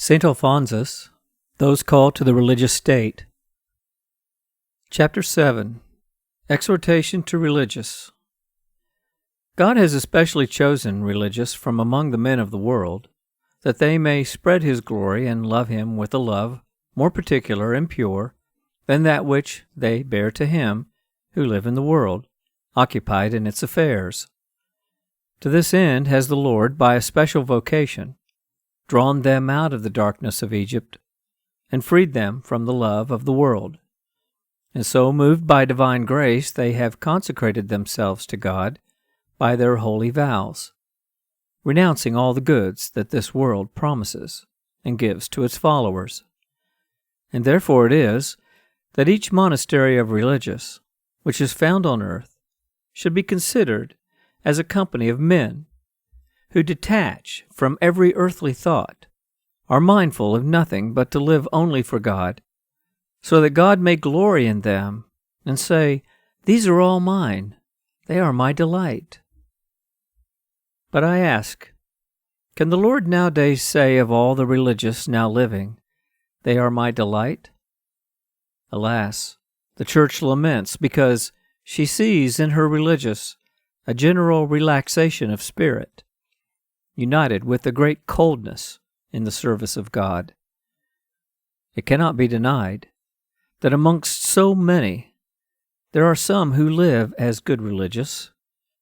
St. Alphonsus, Those Called to the Religious State. Chapter 7. Exhortation to Religious. God has especially chosen religious from among the men of the world, that they may spread His glory and love Him with a love more particular and pure than that which they bear to Him who live in the world, occupied in its affairs. To this end has the Lord, by a special vocation, drawn them out of the darkness of Egypt, and freed them from the love of the world. And so, moved by divine grace, they have consecrated themselves to God by their holy vows, renouncing all the goods that this world promises and gives to its followers. And therefore it is that each monastery of religious, which is found on earth, should be considered as a company of men who detach from every earthly thought, are mindful of nothing but to live only for God, so that God may glory in them and say, "These are all mine, they are my delight." But I ask, can the Lord nowadays say of all the religious now living, "They are my delight"? Alas, the Church laments because she sees in her religious a general relaxation of spirit, united with a great coldness in the service of God. It cannot be denied that amongst so many there are some who live as good religious,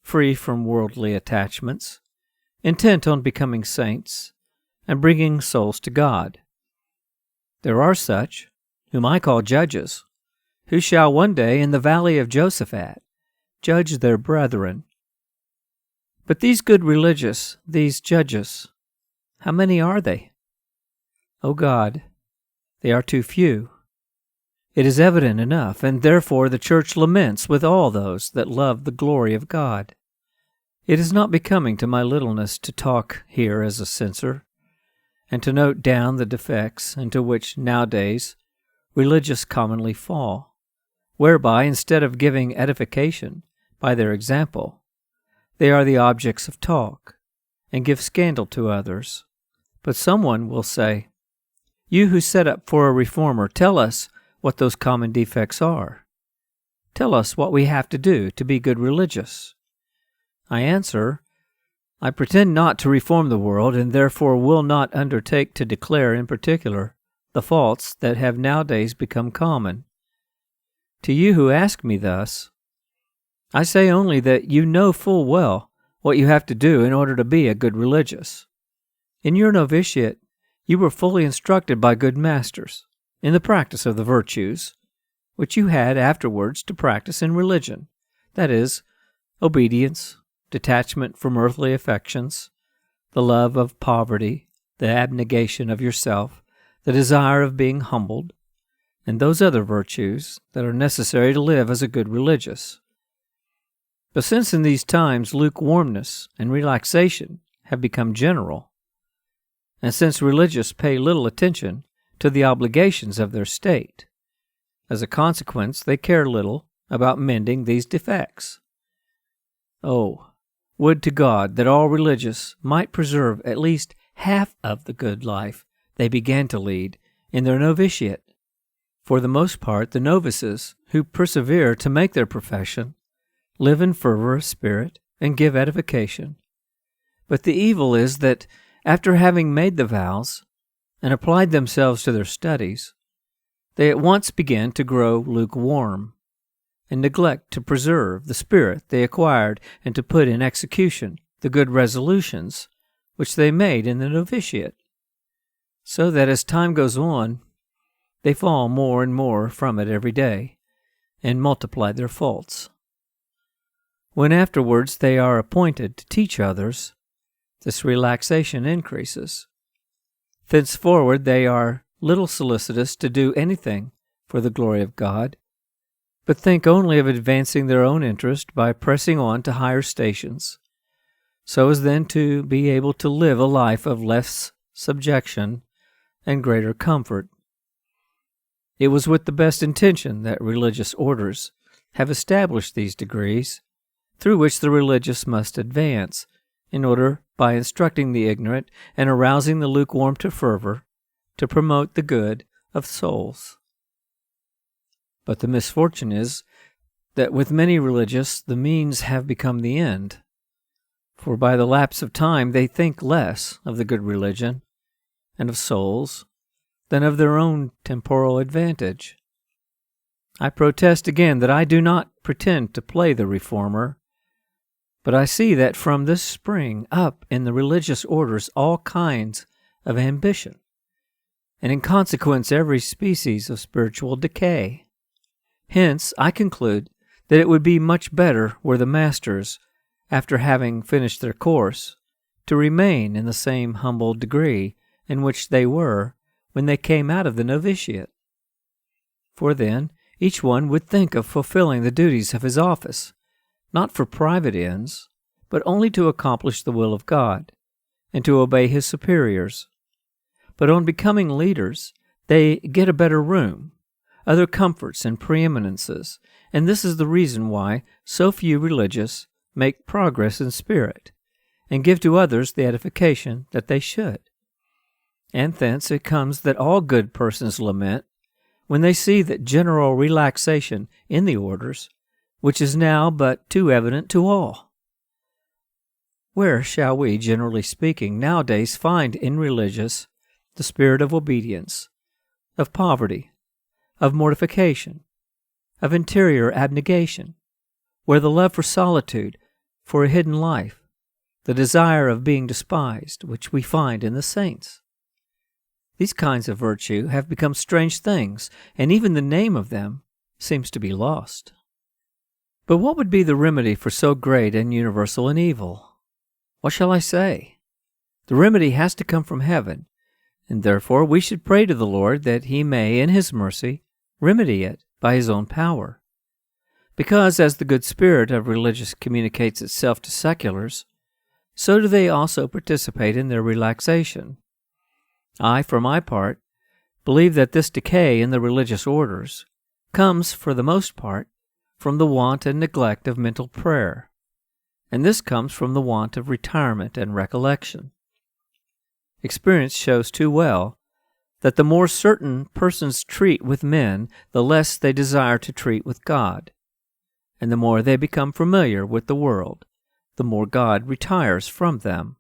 free from worldly attachments, intent on becoming saints and bringing souls to God. There are such, whom I call judges, who shall one day in the valley of Josaphat judge their brethren. But these good religious, these judges, how many are they? O God, they are too few. It is evident enough, and therefore the Church laments with all those that love the glory of God. It is not becoming to my littleness to talk here as a censor, and to note down the defects into which nowadays religious commonly fall, whereby, instead of giving edification by their example, they are the objects of talk, and give scandal to others. But someone will say, "You who set up for a reformer, tell us what those common defects are. Tell us what we have to do to be good religious." I answer, I pretend not to reform the world, and therefore will not undertake to declare in particular the faults that have nowadays become common. To you who ask me thus, I say only that you know full well what you have to do in order to be a good religious. In your novitiate, you were fully instructed by good masters in the practice of the virtues, which you had afterwards to practice in religion, that is, obedience, detachment from earthly affections, the love of poverty, the abnegation of yourself, the desire of being humbled, and those other virtues that are necessary to live as a good religious. But since in these times lukewarmness and relaxation have become general, and since religious pay little attention to the obligations of their state, as a consequence they care little about mending these defects. Oh, would to God that all religious might preserve at least half of the good life they began to lead in their novitiate. For the most part, the novices who persevere to make their profession live in fervor of spirit and give edification. But the evil is that, after having made the vows and applied themselves to their studies, they at once begin to grow lukewarm, and neglect to preserve the spirit they acquired and to put in execution the good resolutions which they made in the novitiate, so that as time goes on, they fall more and more from it every day, and multiply their faults. When afterwards they are appointed to teach others, this relaxation increases. Thenceforward they are little solicitous to do anything for the glory of God, but think only of advancing their own interest by pressing on to higher stations, so as then to be able to live a life of less subjection and greater comfort. It was with the best intention that religious orders have established these degrees, through which the religious must advance, in order, by instructing the ignorant and arousing the lukewarm to fervor, to promote the good of souls. But the misfortune is that with many religious the means have become the end, for by the lapse of time they think less of the good religion and of souls than of their own temporal advantage. I protest again that I do not pretend to play the reformer, but I see that from this spring up in the religious orders all kinds of ambition, and in consequence every species of spiritual decay. Hence, I conclude that it would be much better were the masters, after having finished their course, to remain in the same humble degree in which they were when they came out of the novitiate. For then each one would think of fulfilling the duties of his office, not for private ends, but only to accomplish the will of God, and to obey his superiors. But on becoming leaders, they get a better room, other comforts and preeminences, and this is the reason why so few religious make progress in spirit, and give to others the edification that they should. And thence it comes that all good persons lament when they see that general relaxation in the orders, which is now but too evident to all. Where shall we, generally speaking, nowadays find in religious the spirit of obedience, of poverty, of mortification, of interior abnegation, where the love for solitude, for a hidden life, the desire of being despised, which we find in the saints? These kinds of virtue have become strange things, and even the name of them seems to be lost. But what would be the remedy for so great and universal an evil? What shall I say? The remedy has to come from heaven, and therefore we should pray to the Lord that he may, in his mercy, remedy it by his own power. Because as the good spirit of religious communicates itself to seculars, so do they also participate in their relaxation. I, for my part, believe that this decay in the religious orders comes, for the most part, from the want and neglect of mental prayer, and this comes from the want of retirement and recollection. Experience shows too well that the more certain persons treat with men, the less they desire to treat with God, and the more they become familiar with the world, the more God retires from them.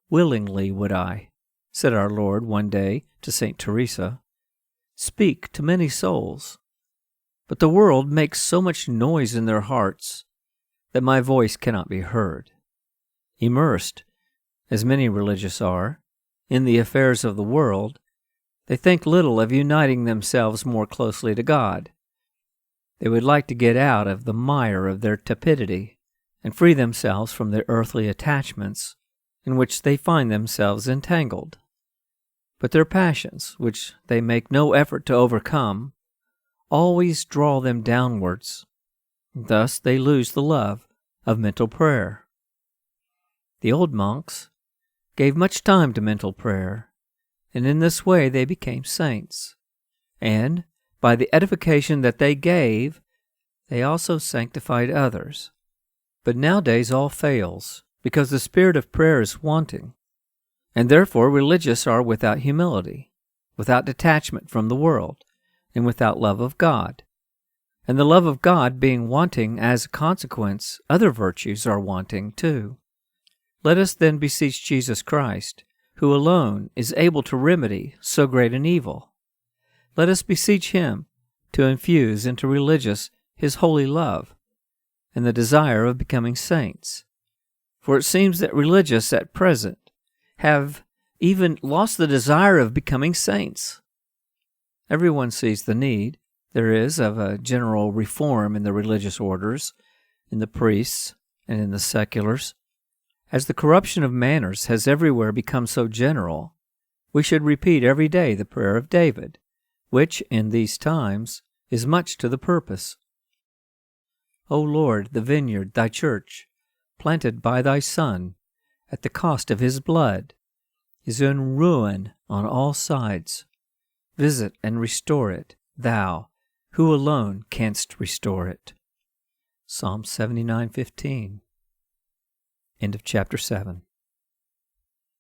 Willingly would I, said our Lord one day to St. Teresa, speak to many souls, but the world makes so much noise in their hearts that my voice cannot be heard. Immersed, as many religious are, in the affairs of the world, they think little of uniting themselves more closely to God. They would like to get out of the mire of their tepidity and free themselves from their earthly attachments in which they find themselves entangled. But their passions, which they make no effort to overcome, always draw them downwards. Thus they lose the love of mental prayer. The old monks gave much time to mental prayer, and in this way they became saints. And by the edification that they gave, they also sanctified others. But nowadays all fails, because the spirit of prayer is wanting, and therefore religious are without humility, without detachment from the world, and without love of God. And the love of God being wanting as a consequence, other virtues are wanting too. Let us then beseech Jesus Christ, who alone is able to remedy so great an evil. Let us beseech him to infuse into religious his holy love, and the desire of becoming saints. For it seems that religious at present have even lost the desire of becoming saints. Everyone sees the need there is of a general reform in the religious orders, in the priests, and in the seculars. As the corruption of manners has everywhere become so general, we should repeat every day the prayer of David, which, in these times, is much to the purpose. O Lord, the vineyard, thy church, planted by thy Son, at the cost of his blood, is in ruin on all sides. Visit and restore it, thou, who alone canst restore it. Psalm 79:15. End of chapter 7.